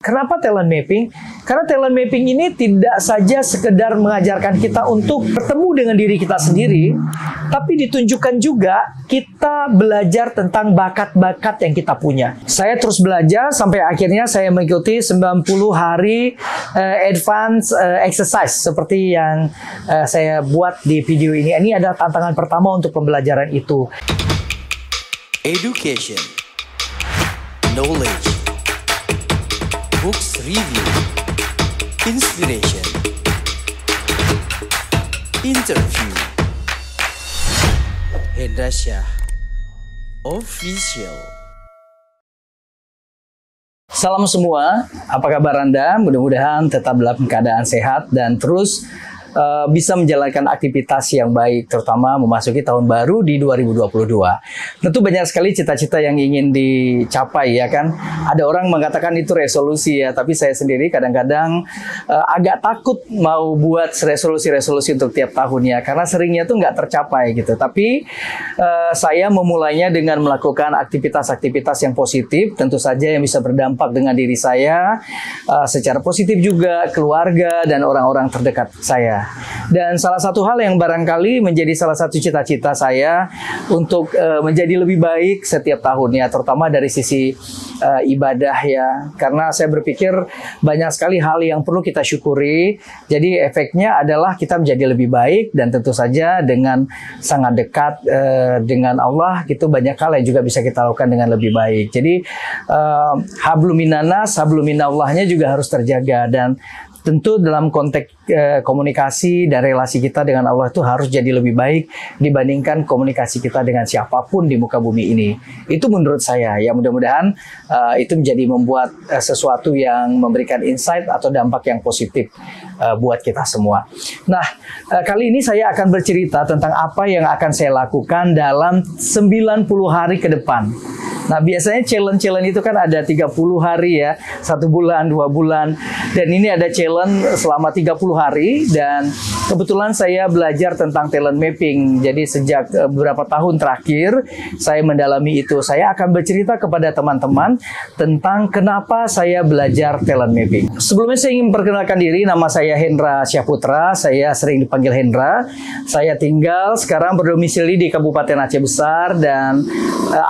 Kenapa talent mapping? Karena talent mapping ini tidak saja sekedar mengajarkan kita untuk bertemu dengan diri kita sendiri, tapi ditunjukkan juga kita belajar tentang bakat-bakat yang kita punya. Saya terus belajar sampai akhirnya saya mengikuti 90 hari advance exercise seperti yang saya buat di video ini. Ini adalah tantangan pertama untuk pembelajaran itu. Education, knowledge, books review, inspiration, interview. Hendra Syah Official. Salam semua, apa kabar Anda? Mudah-mudahan tetap dalam keadaan sehat dan terus bisa menjalankan aktivitas yang baik, terutama memasuki tahun baru di 2022. Tentu banyak sekali cita-cita yang ingin dicapai, ya kan? Ada orang mengatakan itu resolusi ya, tapi saya sendiri kadang-kadang agak takut mau buat resolusi-resolusi untuk tiap tahunnya, karena seringnya tuh nggak tercapai gitu. Tapi saya memulainya dengan melakukan aktivitas-aktivitas yang positif, tentu saja yang bisa berdampak dengan diri saya, secara positif juga, keluarga, dan orang-orang terdekat saya. Dan salah satu hal yang barangkali menjadi salah satu cita-cita saya untuk menjadi lebih baik setiap tahunnya, terutama dari sisi ibadah ya, karena saya berpikir banyak sekali hal yang perlu kita syukuri. Jadi efeknya adalah kita menjadi lebih baik, dan tentu saja dengan sangat dekat dengan Allah gitu, banyak hal yang juga bisa kita lakukan dengan lebih baik. Jadi hablum minanas, hablum minallahnya juga harus terjaga, dan tentu dalam konteks komunikasi dan relasi kita dengan Allah itu harus jadi lebih baik dibandingkan komunikasi kita dengan siapapun di muka bumi ini. Itu menurut saya ya, mudah-mudahan itu menjadi membuat sesuatu yang memberikan insight atau dampak yang positif buat kita semua. Nah, kali ini saya akan bercerita tentang apa yang akan saya lakukan dalam 90 hari ke depan. Nah, biasanya challenge-challenge itu kan ada 30 hari ya, 1 bulan, 2 bulan. Dan ini ada challenge selama 30 hari, dan kebetulan saya belajar tentang talent mapping. Jadi sejak beberapa tahun terakhir saya mendalami itu. Saya akan bercerita kepada teman-teman tentang kenapa saya belajar talent mapping. Sebelumnya saya ingin memperkenalkan diri, nama saya Hendra Syah Putra, saya sering dipanggil Hendra. Saya tinggal sekarang berdomisili di Kabupaten Aceh Besar, dan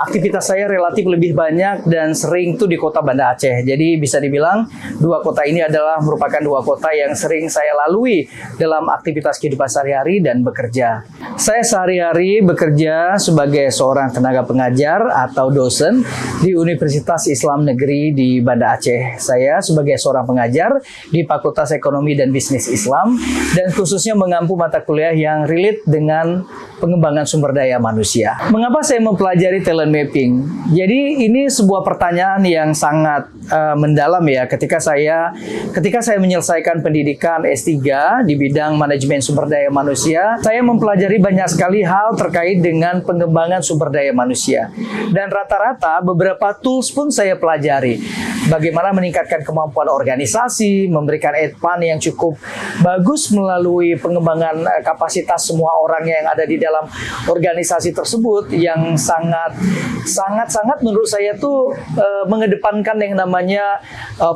aktivitas saya relatif lebih banyak dan sering tuh di kota Banda Aceh. Jadi bisa dibilang dua kota ini adalah merupakan dua kota yang sering saya lalui dalam aktivitas kehidupan sehari-hari dan bekerja. Saya sehari-hari bekerja sebagai seorang tenaga pengajar atau dosen di Universitas Islam Negeri di Banda Aceh. Saya sebagai seorang pengajar di Fakultas Ekonomi dan Bisnis Islam, dan khususnya mengampu mata kuliah yang relate dengan pengembangan sumber daya manusia. Mengapa saya mempelajari talent mapping? Jadi ini sebuah pertanyaan yang sangat mendalam ya. Ketika saya menyelesaikan pendidikan S3 di bidang manajemen sumber daya manusia, saya mempelajari banyak sekali hal terkait dengan pengembangan sumber daya manusia. Dan rata-rata beberapa tools pun saya pelajari. Bagaimana meningkatkan kemampuan organisasi, memberikan advance yang cukup bagus melalui pengembangan kapasitas semua orang yang ada di dalam organisasi tersebut, yang sangat menurut saya tuh mengedepankan yang namanya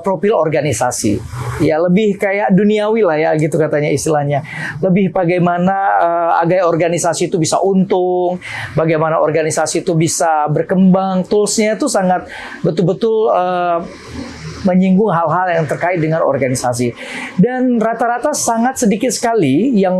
profil organisasi. Ya, lebih kayak duniawi lah ya gitu katanya istilahnya. Lebih bagaimana agar organisasi itu bisa untung, bagaimana organisasi itu bisa berkembang. Toolsnya itu sangat betul-betul menyinggung hal-hal yang terkait dengan organisasi. Dan rata-rata sangat sedikit sekali yang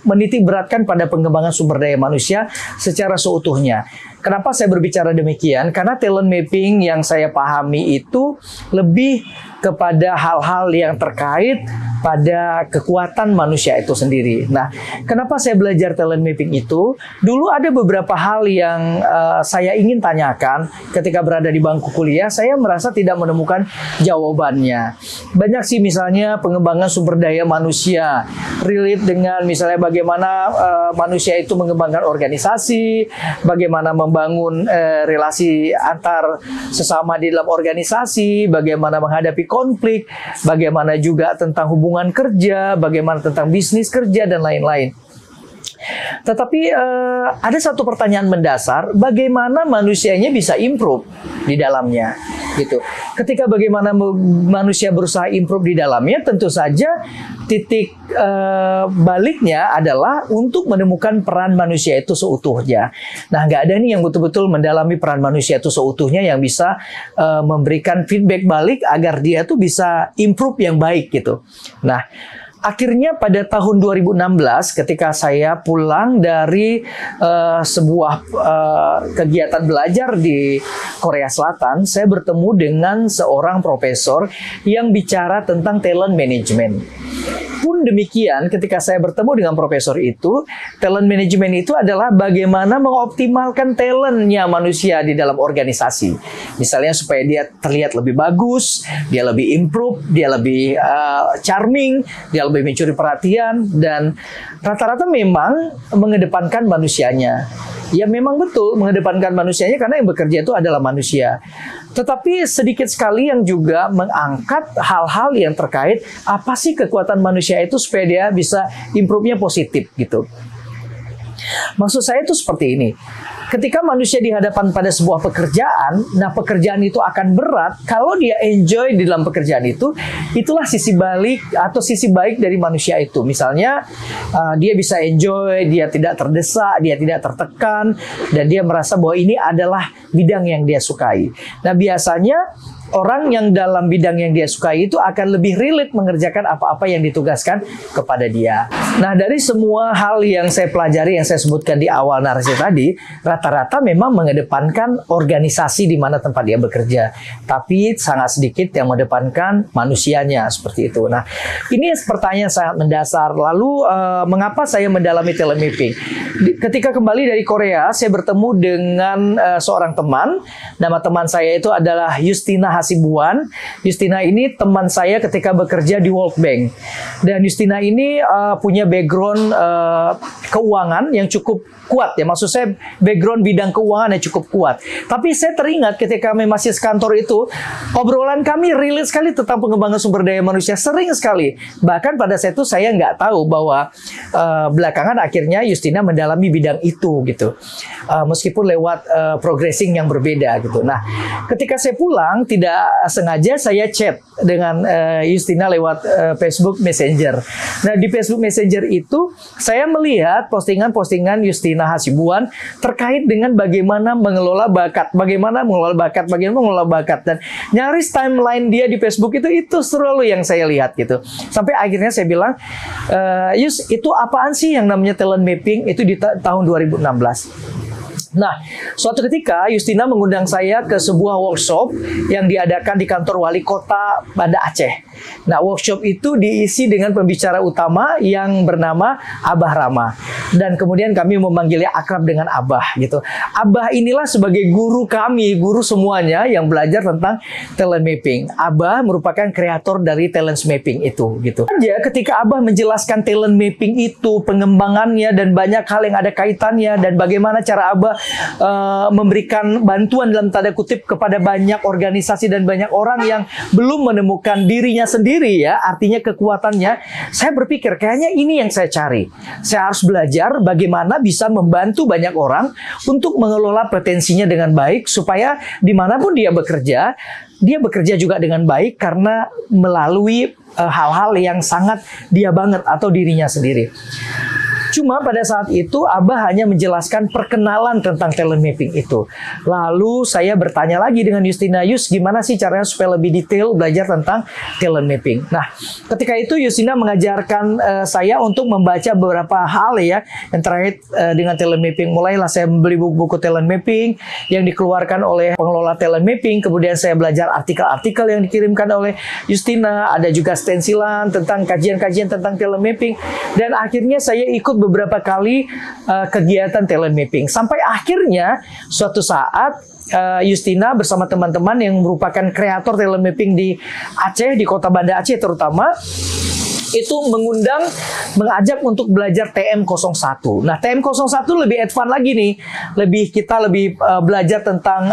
menitik beratkan pada pengembangan sumber daya manusia secara seutuhnya. Kenapa saya berbicara demikian? Karena talent mapping yang saya pahami itu lebih kepada hal-hal yang terkait pada kekuatan manusia itu sendiri. Nah, kenapa saya belajar talent mapping itu? Dulu ada beberapa hal yang saya ingin tanyakan ketika berada di bangku kuliah. Saya merasa tidak menemukan jawabannya. Banyak sih, misalnya pengembangan sumber daya manusia, relate dengan misalnya bagaimana manusia itu mengembangkan organisasi, bagaimana membangun relasi antar sesama di dalam organisasi, bagaimana menghadapi konflik, bagaimana juga tentang hubungan kerja, bagaimana tentang bisnis kerja, dan lain-lain. Tetapi ada satu pertanyaan mendasar, bagaimana manusianya bisa improve di dalamnya, gitu. Ketika bagaimana manusia berusaha improve di dalamnya, tentu saja titik baliknya adalah untuk menemukan peran manusia itu seutuhnya. Nah, nggak ada nih yang betul-betul mendalami peran manusia itu seutuhnya yang bisa memberikan feedback balik agar dia tuh bisa improve yang baik gitu. Nah, akhirnya pada tahun 2016 ketika saya pulang dari sebuah kegiatan belajar di Korea Selatan, saya bertemu dengan seorang profesor yang bicara tentang talent management. Pun demikian, ketika saya bertemu dengan profesor itu, talent management itu adalah bagaimana mengoptimalkan talentnya manusia di dalam organisasi. Misalnya supaya dia terlihat lebih bagus, dia lebih improve, dia lebih charming, dia lebih mencuri perhatian, dan rata-rata memang mengedepankan manusianya. Ya memang betul mengedepankan manusianya karena yang bekerja itu adalah manusia. Tetapi sedikit sekali yang juga mengangkat hal-hal yang terkait apa sih kekuatan manusia itu supaya dia bisa improve-nya positif gitu. Maksud saya itu seperti ini. Ketika manusia dihadapan pada sebuah pekerjaan, nah pekerjaan itu akan berat. Kalau dia enjoy di dalam pekerjaan itu, itulah sisi balik atau sisi baik dari manusia itu. Misalnya, dia bisa enjoy, dia tidak terdesak, dia tidak tertekan, dan dia merasa bahwa ini adalah bidang yang dia sukai. Nah, biasanya orang yang dalam bidang yang dia sukai itu akan lebih relate mengerjakan apa-apa yang ditugaskan kepada dia. Nah, dari semua hal yang saya pelajari, yang saya sebutkan di awal narasi tadi, rata-rata memang mengedepankan organisasi di mana tempat dia bekerja. Tapi sangat sedikit yang mengedepankan manusianya, seperti itu. Nah, ini pertanyaan sangat mendasar. Lalu, mengapa saya mendalami talent mapping? Ketika kembali dari Korea, saya bertemu dengan seorang teman. Nama teman saya itu adalah Justina Hasibuan. Justina ini teman saya ketika bekerja di World Bank. Dan Justina ini punya background keuangan yang cukup kuat ya. Maksud saya background bidang keuangan yang cukup kuat. Tapi saya teringat ketika kami masih sekantor itu, obrolan kami relate sekali tentang pengembangan sumber daya manusia. Sering sekali. Bahkan pada saat itu saya nggak tahu bahwa belakangan akhirnya Justina mendalami bidang itu gitu. Meskipun lewat progressing yang berbeda gitu. Nah, ketika saya pulang tidak sengaja saya chat dengan Justina lewat Facebook Messenger. Nah, di Facebook Messenger itu saya melihat postingan-postingan Justina Hasibuan terkait dengan bagaimana mengelola bakat, dan nyaris timeline dia di Facebook itu selalu yang saya lihat gitu. Sampai akhirnya saya bilang, Yus, itu apaan sih yang namanya talent mapping? Itu di tahun 2016. Nah, suatu ketika Justina mengundang saya ke sebuah workshop yang diadakan di kantor wali kota Banda Aceh. Nah, workshop itu diisi dengan pembicara utama yang bernama Abah Rama. Dan kemudian kami memanggilnya akrab dengan Abah gitu. Abah inilah sebagai guru kami, guru semuanya yang belajar tentang talent mapping. Abah merupakan kreator dari talent mapping itu gitu. Ketika Abah menjelaskan talent mapping itu, pengembangannya dan banyak hal yang ada kaitannya dan bagaimana cara Abah memberikan bantuan dalam tanda kutip kepada banyak organisasi dan banyak orang yang belum menemukan dirinya sendiri ya, artinya kekuatannya. Saya berpikir kayaknya ini yang saya cari. Saya harus belajar bagaimana bisa membantu banyak orang untuk mengelola potensinya dengan baik supaya dimanapun dia bekerja juga dengan baik karena melalui hal-hal yang sangat dia banget atau dirinya sendiri. Cuma pada saat itu Abah hanya menjelaskan perkenalan tentang talent mapping itu. Lalu saya bertanya lagi dengan Justina, Yus, gimana sih caranya supaya lebih detail belajar tentang talent mapping? Nah, ketika itu Justina mengajarkan saya untuk membaca beberapa hal ya yang terkait dengan talent mapping. Mulailah saya membeli buku-buku talent mapping yang dikeluarkan oleh pengelola talent mapping. Kemudian saya belajar artikel-artikel yang dikirimkan oleh Justina. Ada juga stensilan tentang kajian-kajian tentang talent mapping. Dan akhirnya saya ikut beberapa kali kegiatan talent mapping. Sampai akhirnya suatu saat Justina bersama teman-teman yang merupakan kreator talent mapping di Aceh, di kota Banda Aceh terutama, itu mengajak untuk belajar TM01. Nah, TM01 lebih advance lagi nih. Kita lebih belajar tentang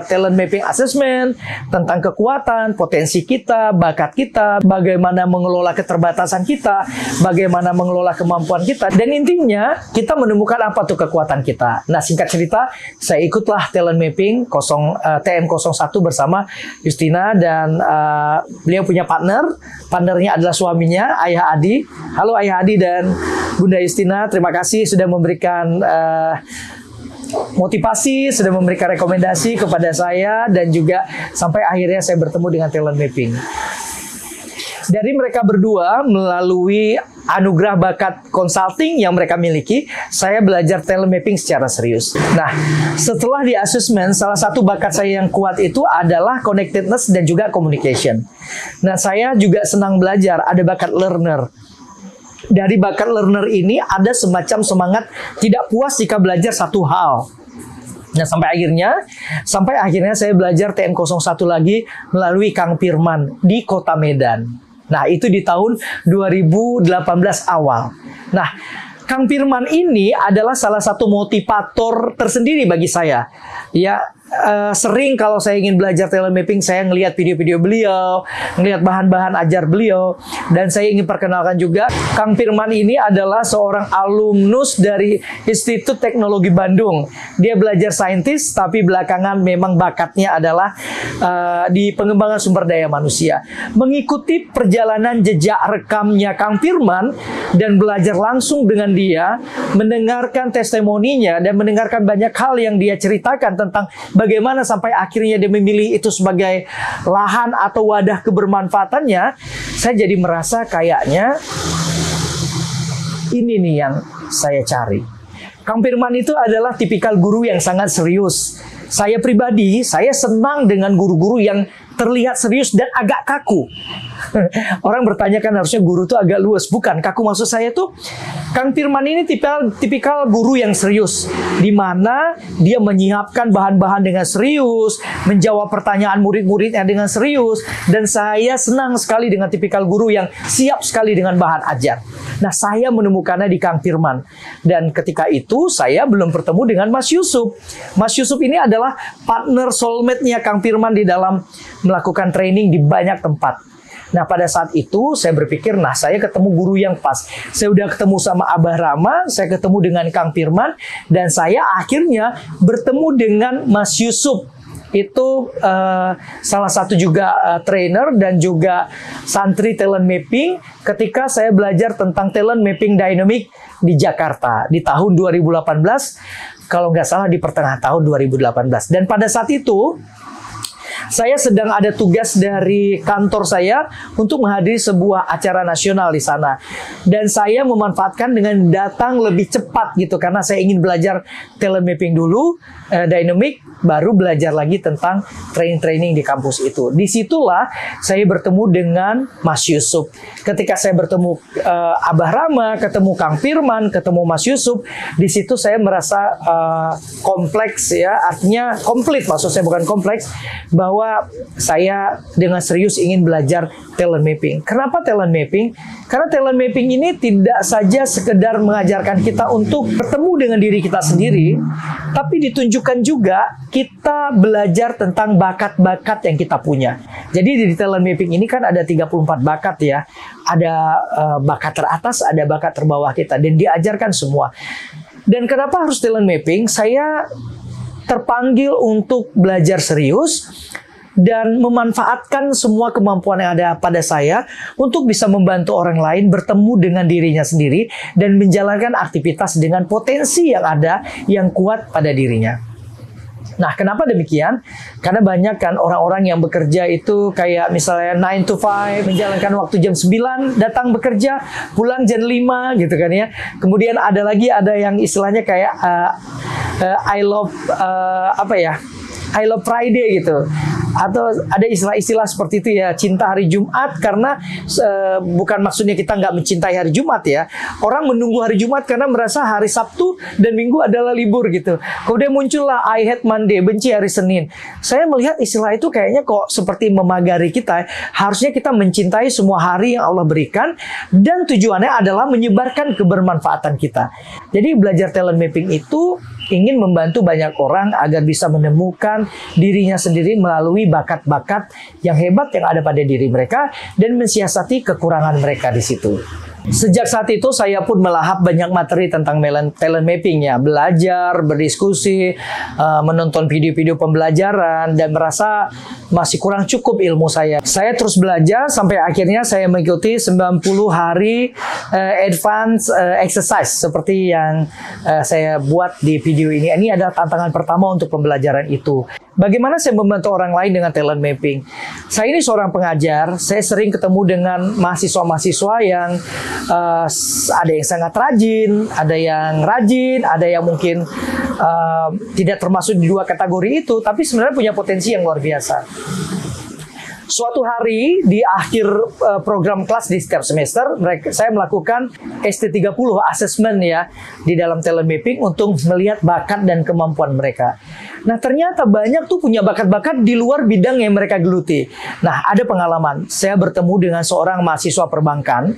talent mapping assessment, tentang kekuatan, potensi kita, bakat kita, bagaimana mengelola keterbatasan kita, bagaimana mengelola kemampuan kita, dan intinya kita menemukan apa tuh kekuatan kita. Nah, singkat cerita, saya ikutlah talent mapping TM01 bersama Justina, dan beliau punya partnernya adalah suaminya, Ayah Adi. Halo Ayah Adi dan Bunda Justina, terima kasih sudah memberikan motivasi, sudah memberikan rekomendasi kepada saya, dan juga sampai akhirnya saya bertemu dengan talent mapping. Dari mereka berdua, melalui anugerah bakat consulting yang mereka miliki, saya belajar talent mapping secara serius. Nah, setelah di assessment, salah satu bakat saya yang kuat itu adalah connectedness dan juga communication. Nah, saya juga senang belajar, ada bakat learner. Dari bakat learner ini ada semacam semangat tidak puas jika belajar satu hal. Nah, sampai akhirnya saya belajar TM01 lagi melalui Kang Firman di Kota Medan. Nah, itu di tahun 2018 awal. Nah, Kang Firman ini adalah salah satu motivator tersendiri bagi saya. Ya, sering kalau saya ingin belajar talent mapping, saya ngelihat video-video beliau, ngelihat bahan-bahan ajar beliau, dan saya ingin perkenalkan juga, Kang Firman ini adalah seorang alumnus dari Institut Teknologi Bandung. Dia belajar saintis, tapi belakangan memang bakatnya adalah di pengembangan sumber daya manusia. Mengikuti perjalanan jejak rekamnya Kang Firman dan belajar langsung dengan dia, mendengarkan testimoninya dan mendengarkan banyak hal yang dia ceritakan tentang bagaimana sampai akhirnya dia memilih itu sebagai lahan atau wadah kebermanfaatannya, saya jadi merasa kayaknya ini nih yang saya cari. Kang Firman itu adalah tipikal guru yang sangat serius. Saya pribadi, saya senang dengan guru-guru yang terlihat serius dan agak kaku. Orang bertanya kan harusnya guru itu agak luas. Bukan, kaku maksud saya tuh Kang Firman ini tipikal guru yang serius, di mana dia menyiapkan bahan-bahan dengan serius, menjawab pertanyaan murid-muridnya dengan serius, dan saya senang sekali dengan tipikal guru yang siap sekali dengan bahan ajar. Nah, saya menemukannya di Kang Firman, dan ketika itu saya belum bertemu dengan Mas Yusuf. Mas Yusuf ini adalah partner soulmate-nya Kang Firman di dalam melakukan training di banyak tempat. Nah, pada saat itu saya berpikir, nah saya ketemu guru yang pas. Saya udah ketemu sama Abah Rama, saya ketemu dengan Kang Firman, dan saya akhirnya bertemu dengan Mas Yusuf. Itu salah satu juga trainer dan juga santri talent mapping ketika saya belajar tentang talent mapping dynamic di Jakarta di tahun 2018, kalau nggak salah di pertengahan tahun 2018. Dan pada saat itu saya sedang ada tugas dari kantor saya untuk menghadiri sebuah acara nasional di sana. Dan saya memanfaatkan dengan datang lebih cepat gitu, karena saya ingin belajar talent mapping dulu, dynamic, baru belajar lagi tentang training-training di kampus itu. Disitulah saya bertemu dengan Mas Yusuf. Ketika saya bertemu Abah Rama, ketemu Kang Firman, ketemu Mas Yusuf, di situ saya merasa kompleks ya, artinya komplit, maksud saya bukan kompleks, bahwa saya dengan serius ingin belajar talent mapping. Kenapa talent mapping? Karena talent mapping ini tidak saja sekedar mengajarkan kita untuk bertemu dengan diri kita sendiri, tapi ditunjukkan juga kita belajar tentang bakat-bakat yang kita punya. Jadi di talent mapping ini kan ada 34 bakat ya. Ada bakat teratas, ada bakat terbawah kita, dan diajarkan semua. Dan kenapa harus talent mapping? Saya terpanggil untuk belajar serius dan memanfaatkan semua kemampuan yang ada pada saya untuk bisa membantu orang lain bertemu dengan dirinya sendiri dan menjalankan aktivitas dengan potensi yang ada yang kuat pada dirinya. Nah, kenapa demikian? Karena banyak kan orang-orang yang bekerja itu kayak misalnya 9 to 5, menjalankan waktu jam 9, datang bekerja, pulang jam 5 gitu kan ya. Kemudian ada yang istilahnya kayak I love Friday gitu. Atau ada istilah-istilah seperti itu ya, cinta hari Jumat, karena bukan maksudnya kita nggak mencintai hari Jumat ya. Orang menunggu hari Jumat karena merasa hari Sabtu dan Minggu adalah libur gitu. Kemudian muncullah I hate Monday, benci hari Senin. Saya melihat istilah itu kayaknya kok seperti memagari kita. Harusnya kita mencintai semua hari yang Allah berikan, dan tujuannya adalah menyebarkan kebermanfaatan kita. Jadi belajar talent mapping itu ingin membantu banyak orang agar bisa menemukan dirinya sendiri melalui bakat-bakat yang hebat yang ada pada diri mereka dan mensiasati kekurangan mereka di situ. Sejak saat itu saya pun melahap banyak materi tentang talent mapping ya, belajar, berdiskusi, menonton video-video pembelajaran, dan merasa masih kurang cukup ilmu saya. Saya terus belajar sampai akhirnya saya mengikuti 90 hari advance exercise seperti yang saya buat di video ini. Ini adalah tantangan pertama untuk pembelajaran itu. Bagaimana saya membantu orang lain dengan talent mapping? Saya ini seorang pengajar, saya sering ketemu dengan mahasiswa-mahasiswa yang ada yang sangat rajin, ada yang mungkin tidak termasuk di dua kategori itu, tapi sebenarnya punya potensi yang luar biasa. Suatu hari di akhir program kelas di setiap semester, saya melakukan ST30 assessment ya di dalam talent mapping untuk melihat bakat dan kemampuan mereka. Nah, ternyata banyak tuh punya bakat-bakat di luar bidang yang mereka geluti. Nah, ada pengalaman. Saya bertemu dengan seorang mahasiswa perbankan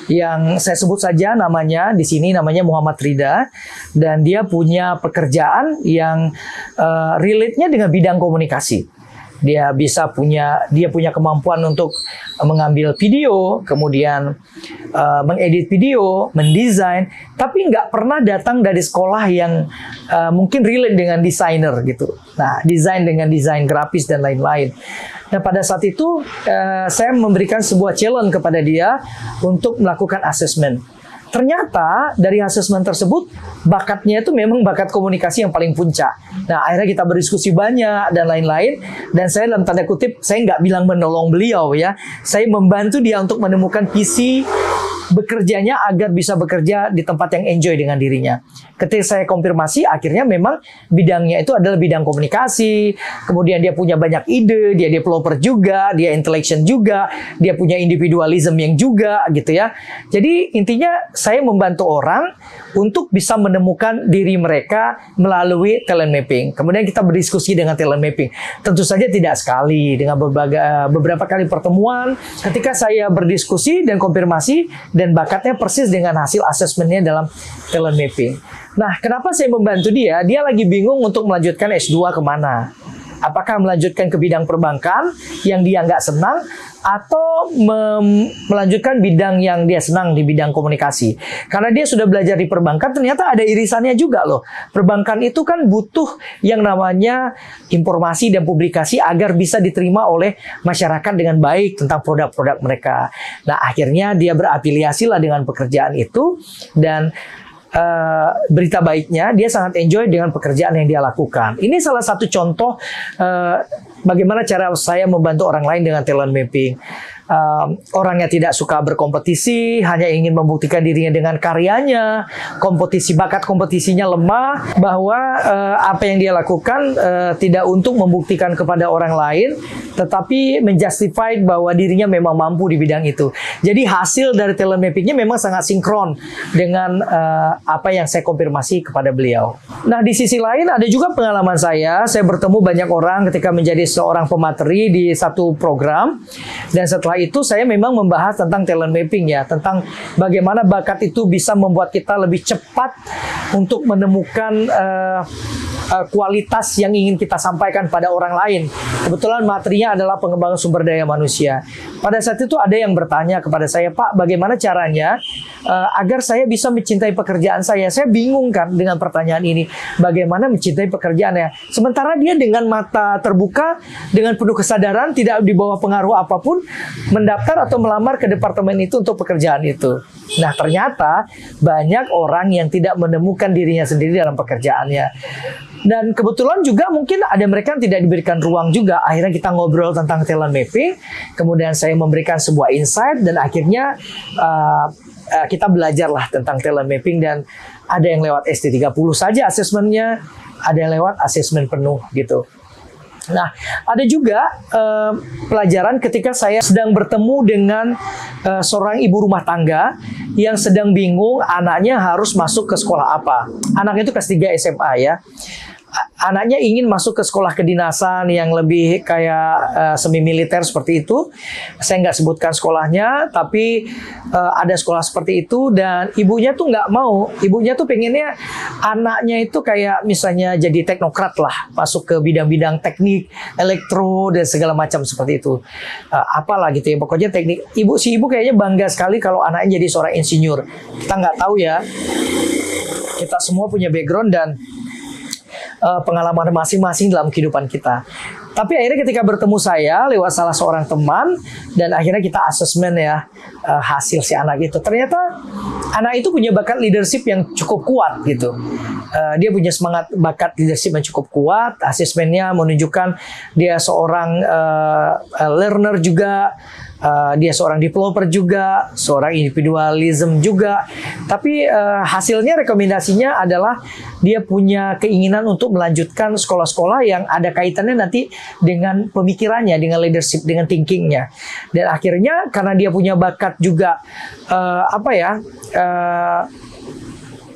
yang saya sebut saja namanya di sini, namanya Muhammad Rida, dan dia punya pekerjaan yang relate-nya dengan bidang komunikasi. Dia punya kemampuan untuk mengambil video, kemudian mengedit video, mendesain, tapi nggak pernah datang dari sekolah yang mungkin relate dengan desainer gitu. Nah, desain dengan desain grafis dan lain-lain. Nah, pada saat itu saya memberikan sebuah challenge kepada dia untuk melakukan assessment. Ternyata dari asesmen tersebut bakatnya itu memang bakat komunikasi yang paling puncak. Nah, akhirnya kita berdiskusi banyak dan lain-lain, dan saya dalam tanda kutip, saya nggak bilang menolong beliau ya, saya membantu dia untuk menemukan visi bekerjanya agar bisa bekerja di tempat yang enjoy dengan dirinya. Ketika saya konfirmasi, akhirnya memang bidangnya itu adalah bidang komunikasi, kemudian dia punya banyak ide, dia developer juga, dia intellectual juga, dia punya individualism yang juga gitu ya. Jadi intinya saya membantu orang untuk bisa menemukan diri mereka melalui talent mapping. Kemudian kita berdiskusi dengan talent mapping. Tentu saja tidak sekali, dengan beberapa kali pertemuan ketika saya berdiskusi dan konfirmasi, dan bakatnya persis dengan hasil asesmennya dalam talent mapping. Nah, kenapa saya membantu dia? Dia lagi bingung untuk melanjutkan S2 kemana. Apakah melanjutkan ke bidang perbankan yang dia nggak senang, atau melanjutkan bidang yang dia senang di bidang komunikasi. Karena dia sudah belajar di perbankan, ternyata ada irisannya juga loh. Perbankan itu kan butuh yang namanya informasi dan publikasi agar bisa diterima oleh masyarakat dengan baik tentang produk-produk mereka. Nah, akhirnya dia berafiliasi lah dengan pekerjaan itu, dan berita baiknya dia sangat enjoy dengan pekerjaan yang dia lakukan. Ini salah satu contoh bagaimana cara saya membantu orang lain dengan talent mapping. Orangnya tidak suka berkompetisi, hanya ingin membuktikan dirinya dengan karyanya. Bakat kompetisinya lemah, bahwa apa yang dia lakukan tidak untuk membuktikan kepada orang lain, tetapi menjustify bahwa dirinya memang mampu di bidang itu. Jadi hasil dari talent mappingnya memang sangat sinkron dengan apa yang saya konfirmasi kepada beliau. Nah, di sisi lain ada juga pengalaman saya bertemu banyak orang ketika menjadi seorang pemateri di satu program, dan setelah itu saya memang membahas tentang talent mapping ya, tentang bagaimana bakat itu bisa membuat kita lebih cepat untuk menemukan kualitas yang ingin kita sampaikan pada orang lain. Kebetulan materinya adalah pengembangan sumber daya manusia. Pada saat itu ada yang bertanya kepada saya, Pak, bagaimana caranya agar saya bisa mencintai pekerjaan saya? Saya bingung kan dengan pertanyaan ini. Bagaimana mencintai pekerjaannya? Sementara dia dengan mata terbuka, dengan penuh kesadaran, tidak di bawah pengaruh apapun, mendaftar atau melamar ke departemen itu untuk pekerjaan itu. Nah, ternyata banyak orang yang tidak menemukan dirinya sendiri dalam pekerjaannya. Dan kebetulan juga mungkin ada mereka yang tidak diberikan ruang juga. Akhirnya kita ngobrol tentang talent mapping, kemudian saya memberikan sebuah insight, dan akhirnya kita belajarlah tentang talent mapping, dan ada yang lewat ST30 saja asesmennya, ada yang lewat asesmen penuh gitu. Nah, ada juga pelajaran ketika saya sedang bertemu dengan seorang ibu rumah tangga yang sedang bingung anaknya harus masuk ke sekolah apa. Anaknya itu kelas 3 SMA ya. Anaknya ingin masuk ke sekolah kedinasan yang lebih kayak semi militer seperti itu. Saya nggak sebutkan sekolahnya, tapi ada sekolah seperti itu dan ibunya tuh nggak mau. Ibunya tuh pengennya anaknya itu kayak misalnya jadi teknokrat lah, masuk ke bidang-bidang teknik, elektro dan segala macam seperti itu. Apalah gitu ya, pokoknya teknik. Si ibu kayaknya bangga sekali kalau anaknya jadi seorang insinyur. Kita nggak tahu ya. Kita semua punya background dan pengalaman masing-masing dalam kehidupan kita. Tapi akhirnya ketika bertemu saya lewat salah seorang teman dan akhirnya kita asesmen ya hasil si anak itu. Ternyata anak itu punya bakat leadership yang cukup kuat gitu. Dia punya semangat bakat leadership yang cukup kuat. Asesmennya menunjukkan dia seorang learner juga. Dia seorang developer juga, seorang individualism juga. Tapi hasilnya rekomendasinya adalah dia punya keinginan untuk melanjutkan sekolah-sekolah yang ada kaitannya nanti dengan pemikirannya, dengan leadership, dengan thinkingnya. Dan akhirnya karena dia punya bakat juga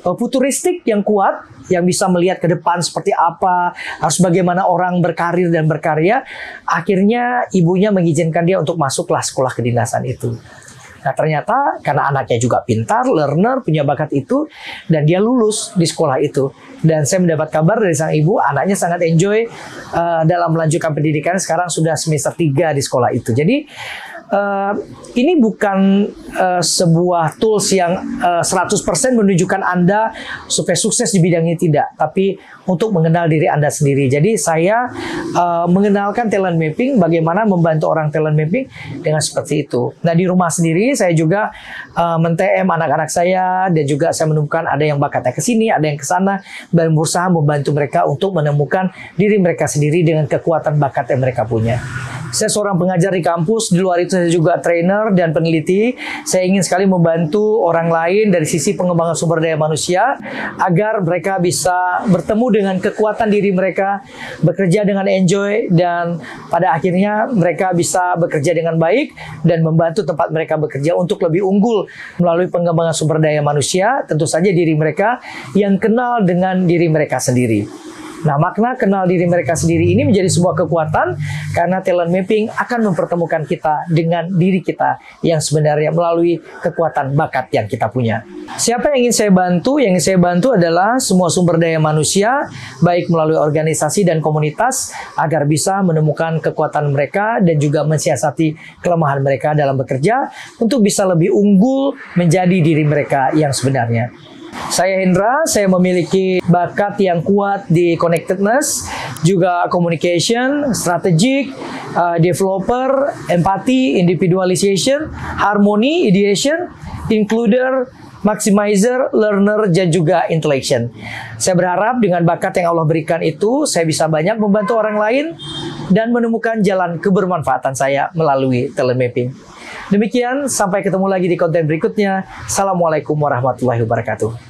futuristik yang kuat, yang bisa melihat ke depan seperti apa, harus bagaimana orang berkarir dan berkarya, akhirnya ibunya mengizinkan dia untuk masuklah sekolah kedinasan itu. Nah ternyata karena anaknya juga pintar, learner, punya bakat itu, dan dia lulus di sekolah itu. Dan saya mendapat kabar dari sang ibu, anaknya sangat enjoy dalam melanjutkan pendidikan, sekarang sudah semester 3 di sekolah itu. Jadi ini bukan sebuah tools yang 100% menunjukkan Anda supaya sukses di bidang ini, tidak, tapi untuk mengenal diri Anda sendiri. Jadi saya mengenalkan talent mapping, bagaimana membantu orang talent mapping dengan seperti itu. Nah di rumah sendiri saya juga men-TM anak-anak saya dan juga saya menemukan ada yang bakatnya ke sini, ada yang ke sana, dan berusaha membantu mereka untuk menemukan diri mereka sendiri dengan kekuatan bakat yang mereka punya. Saya seorang pengajar di kampus, di luar itu saya juga trainer dan peneliti. Saya ingin sekali membantu orang lain dari sisi pengembangan sumber daya manusia agar mereka bisa bertemu dengan kekuatan diri mereka, bekerja dengan enjoy, dan pada akhirnya mereka bisa bekerja dengan baik dan membantu tempat mereka bekerja untuk lebih unggul melalui pengembangan sumber daya manusia, tentu saja diri mereka yang kenal dengan diri mereka sendiri. Nah, makna kenal diri mereka sendiri ini menjadi sebuah kekuatan karena talent mapping akan mempertemukan kita dengan diri kita yang sebenarnya melalui kekuatan bakat yang kita punya. Siapa yang ingin saya bantu? Yang ingin saya bantu adalah semua sumber daya manusia, baik melalui organisasi dan komunitas, agar bisa menemukan kekuatan mereka dan juga mensiasati kelemahan mereka dalam bekerja untuk bisa lebih unggul menjadi diri mereka yang sebenarnya. Saya Hendra, saya memiliki bakat yang kuat di connectedness, juga communication, strategic, developer, empathy, individualization, harmony, ideation, includer, maximizer, learner, dan juga intellection. Saya berharap dengan bakat yang Allah berikan itu, saya bisa banyak membantu orang lain dan menemukan jalan kebermanfaatan saya melalui talent mapping. Demikian, sampai ketemu lagi di konten berikutnya. Assalamualaikum warahmatullahi wabarakatuh.